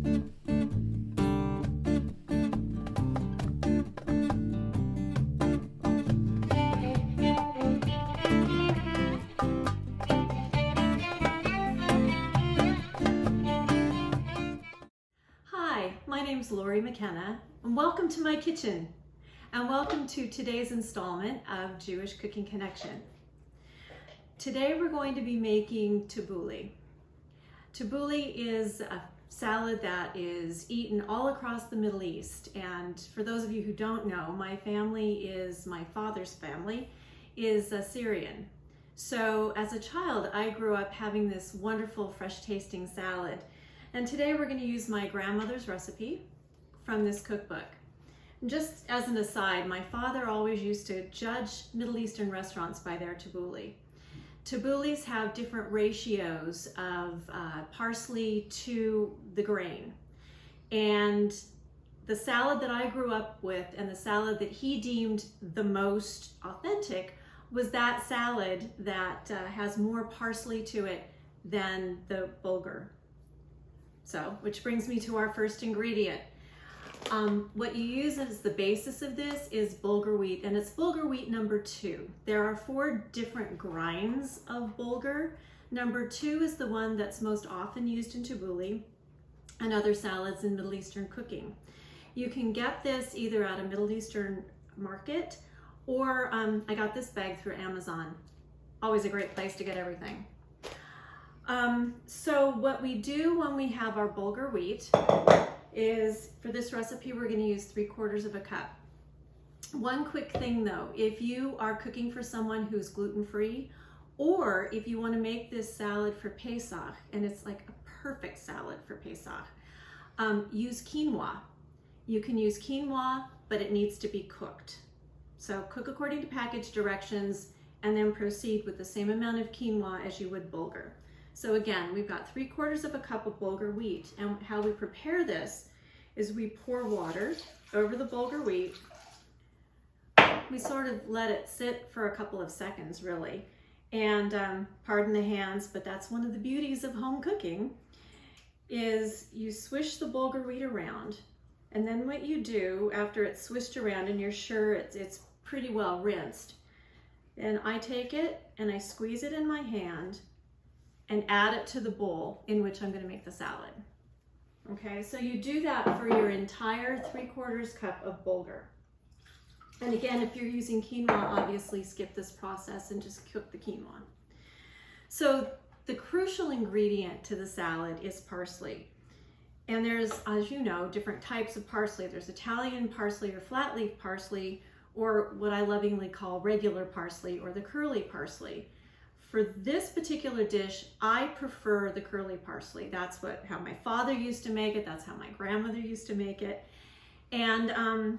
Hi, my name's Lori McKenna, and welcome to my kitchen, and welcome to today's installment of Jewish Cooking Connection. Today we're going to be making tabouli. Tabouli is a salad that is eaten all across the Middle East, and for those of you who don't know, my father's family is Syrian. So as a child, I grew up having this wonderful fresh tasting salad. And today we're going to use my grandmother's recipe from this cookbook. And just as an aside, my father always used to judge Middle Eastern restaurants by their tabouli. Taboulis have different ratios of parsley to the grain. And the salad that I grew up with and the salad that he deemed the most authentic was that salad that has more parsley to it than the bulgur. So, which brings me to our first ingredient. What you use as the basis of this is bulgur wheat, and it's bulgur wheat number 2. There are 4 different grinds of bulgur. Number 2 is the one that's most often used in tabouli and other salads in Middle Eastern cooking. You can get this either at a Middle Eastern market or I got this bag through Amazon. Always a great place to get everything. So what we do when we have our bulgur wheat is, for this recipe, we're going to use 3/4 cup. One quick thing though, if you are cooking for someone who's gluten-free, or if you want to make this salad for Pesach, and it's like a perfect salad for Pesach, use quinoa. You can use quinoa, but it needs to be cooked. So cook according to package directions and then proceed with the same amount of quinoa as you would bulgur. So again, we've got 3/4 cup of bulgur wheat, and how we prepare this is we pour water over the bulgur wheat. We sort of let it sit for a couple of seconds, really. And pardon the hands, but that's one of the beauties of home cooking, is you swish the bulgur wheat around, and then what you do after it's swished around and you're sure it's pretty well rinsed, then I take it and I squeeze it in my hand and add it to the bowl in which I'm going to make the salad. Okay, so you do that for your entire 3/4 cup of bulgur. And again, if you're using quinoa, obviously skip this process and just cook the quinoa. So the crucial ingredient to the salad is parsley. And there's, as you know, different types of parsley. There's Italian parsley or flat leaf parsley, or what I lovingly call regular parsley or the curly parsley. For this particular dish, I prefer the curly parsley. That's how my father used to make it. That's how my grandmother used to make it. And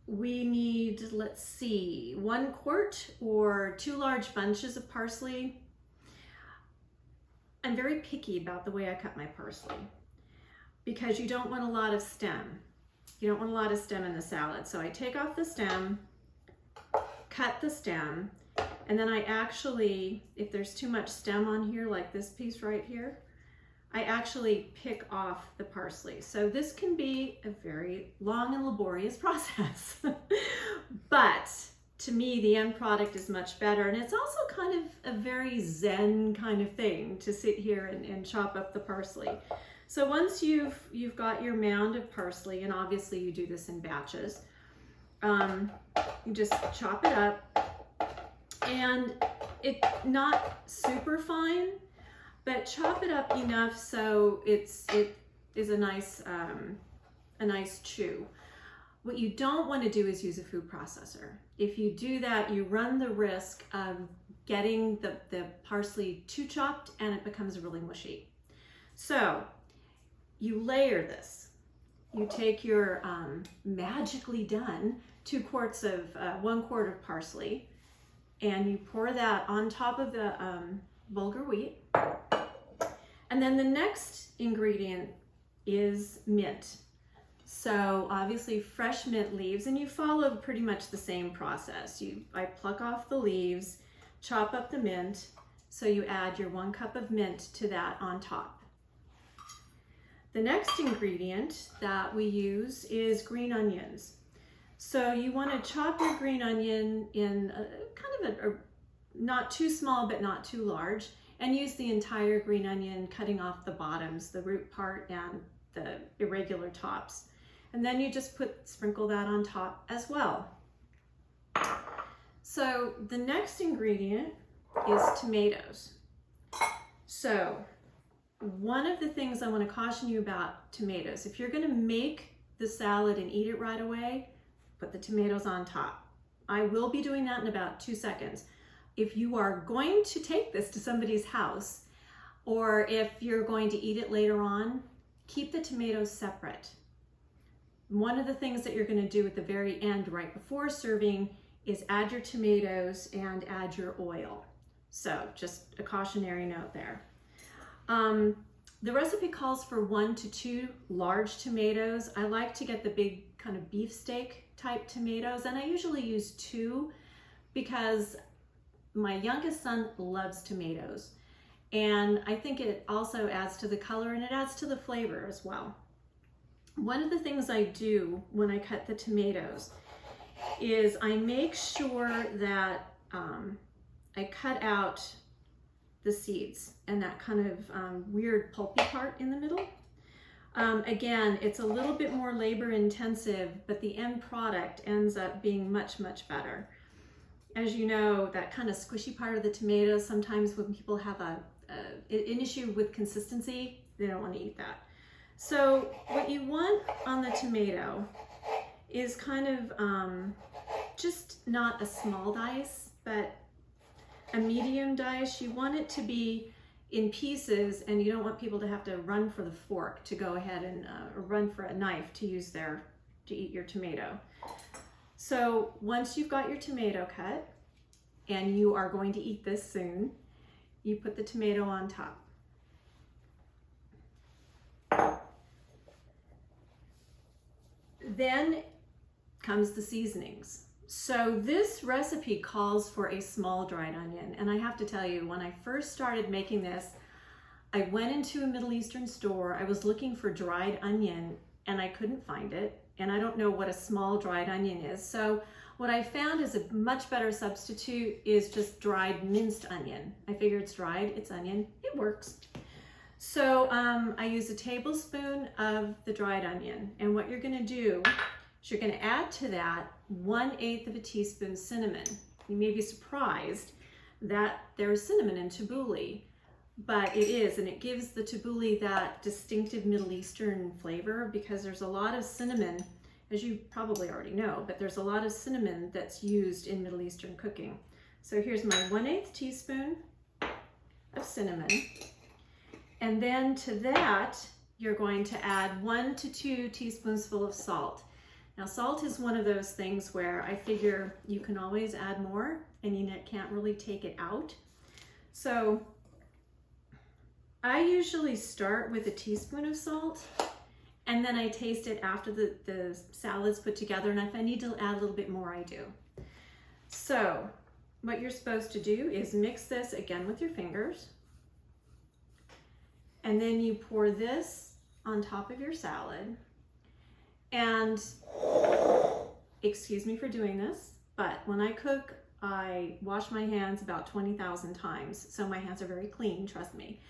we need, let's see, 1 quart or 2 large bunches of parsley. I'm very picky about the way I cut my parsley because you don't want a lot of stem. You don't want a lot of stem in the salad. So I take off the stem, cut the stem, and then I actually, if there's too much stem on here, like this piece right here, I actually pick off the parsley. So this can be a very long and laborious process. But to me, the end product is much better. And it's also kind of a very zen kind of thing to sit here and chop up the parsley. So once you've got your mound of parsley, and obviously you do this in batches, you just chop it up. And it's not super fine, but chop it up enough so it is a nice chew. What you don't want to do is use a food processor. If you do that, you run the risk of getting the parsley too chopped and it becomes really mushy. So you layer this. You take your magically done 1 quart of parsley, and you pour that on top of the bulgur wheat. And then the next ingredient is mint. So obviously fresh mint leaves, and you follow pretty much the same process. I pluck off the leaves, chop up the mint, so you add your 1 cup of mint to that on top. The next ingredient that we use is green onions. So you want to chop your green onion in kind of a not too small but not too large, and use the entire green onion, cutting off the bottoms, the root part and the irregular tops. And then you just sprinkle that on top as well. So the next ingredient is tomatoes. So one of the things I want to caution you about tomatoes, if you're going to make the salad and eat it right away, put the tomatoes on top. I will be doing that in about 2 seconds. If you are going to take this to somebody's house, or if you're going to eat it later on, keep the tomatoes separate. One of the things that you're going to do at the very end, right before serving, is add your tomatoes and add your oil. So just a cautionary note there. The recipe calls for 1 to 2 large tomatoes. I like to get the big kind of beefsteak type tomatoes, and I usually use 2 because my youngest son loves tomatoes, and I think it also adds to the color and it adds to the flavor as well. One of the things I do when I cut the tomatoes is I make sure that I cut out the seeds and that kind of weird pulpy part in the middle. Again, it's a little bit more labor intensive, but the end product ends up being much, much better. As you know, that kind of squishy part of the tomato, sometimes when people have an issue with consistency, they don't want to eat that. So what you want on the tomato is kind of just not a small dice, but a medium dice. You want it to be in pieces, and you don't want people to have to run for the fork to go ahead and run for a knife to eat your tomato. So once you've got your tomato cut and you are going to eat this soon, you put the tomato on top. Then comes the seasonings. So this recipe calls for a small dried onion, and I have to tell you, when I first started making this, I went into a Middle Eastern store. I was looking for dried onion and I couldn't find it. And I don't know what a small dried onion is. So what I found is a much better substitute is just dried minced onion. I figure it's dried, it's onion, it works. So I use a tablespoon of the dried onion. And what you're gonna do is you're gonna add to that 1/8 of a teaspoon cinnamon. You may be surprised that there's cinnamon in tabbouli, but it is, and it gives the tabbouli that distinctive Middle Eastern flavor because there's a lot of cinnamon, as you probably already know, but there's a lot of cinnamon that's used in Middle Eastern cooking. So here's my 1/8 teaspoon of cinnamon. And then to that, you're going to add 1 to 2 teaspoonsful of salt. Now, salt is one of those things where I figure you can always add more and you can't really take it out. So I usually start with a teaspoon of salt, and then I taste it after the salad's put together, and if I need to add a little bit more, I do. So what you're supposed to do is mix this again with your fingers, and then you pour this on top of your salad. And excuse me for doing this, but when I cook, I wash my hands about 20,000 times, so my hands are very clean, trust me.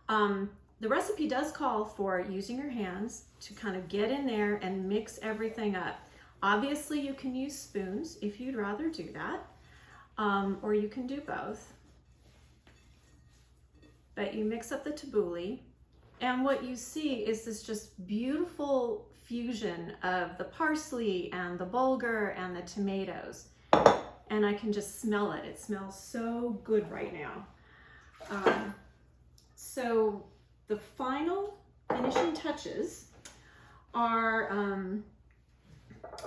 The recipe does call for using your hands to kind of get in there and mix everything up. Obviously, you can use spoons if you'd rather do that, or you can do both. But you mix up the tabbouli, and what you see is this just beautiful fusion of the parsley and the bulgur and the tomatoes. And I can just smell it. It smells so good right now. So the final finishing touches are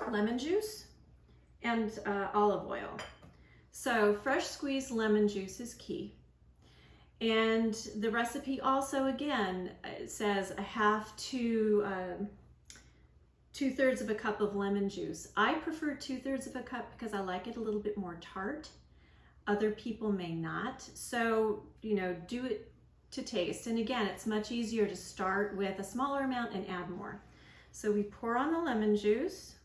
lemon juice and olive oil. So fresh squeezed lemon juice is key. And the recipe also, again, says 1/2 to 2/3 of a cup of lemon juice. I prefer 2/3 of a cup because I like it a little bit more tart. Other people may not. So, you know, do it to taste. And again, it's much easier to start with a smaller amount and add more. So we pour on the lemon juice.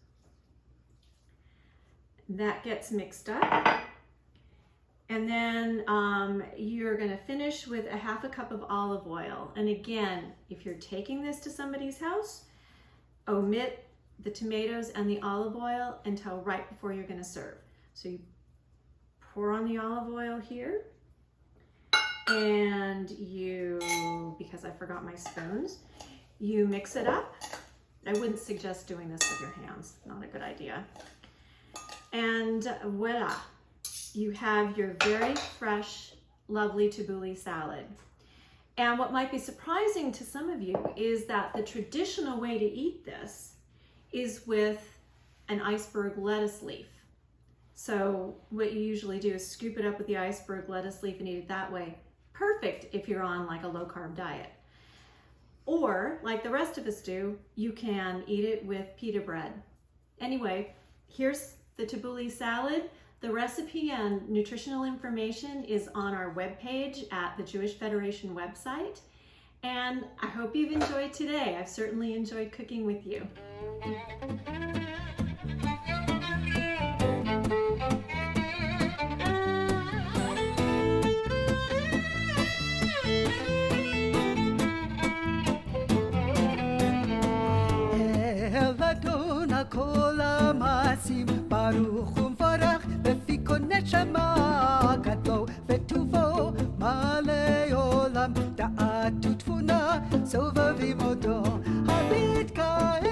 That gets mixed up. And then you're gonna finish with a half a cup of olive oil. And again, if you're taking this to somebody's house, omit the tomatoes and the olive oil until right before you're gonna serve. So you pour on the olive oil here, and you, because I forgot my spoons, you mix it up. I wouldn't suggest doing this with your hands, not a good idea. And voila, you have your very fresh, lovely Tabouli salad. And what might be surprising to some of you is that the traditional way to eat this is with an iceberg lettuce leaf. So what you usually do is scoop it up with the iceberg lettuce leaf and eat it that way. Perfect if you're on like a low carb diet. Or like the rest of us do, you can eat it with pita bread. Anyway, here's the Tabouli salad. The recipe and nutritional information is on our webpage at the Jewish Federation website. And I hope you've enjoyed today. I've certainly enjoyed cooking with you. כל המעשים ברוך ומבורך בפי כל נשמה גדלו וטובו מלא עולם דעת ותבונה סובבים אותו המתקהל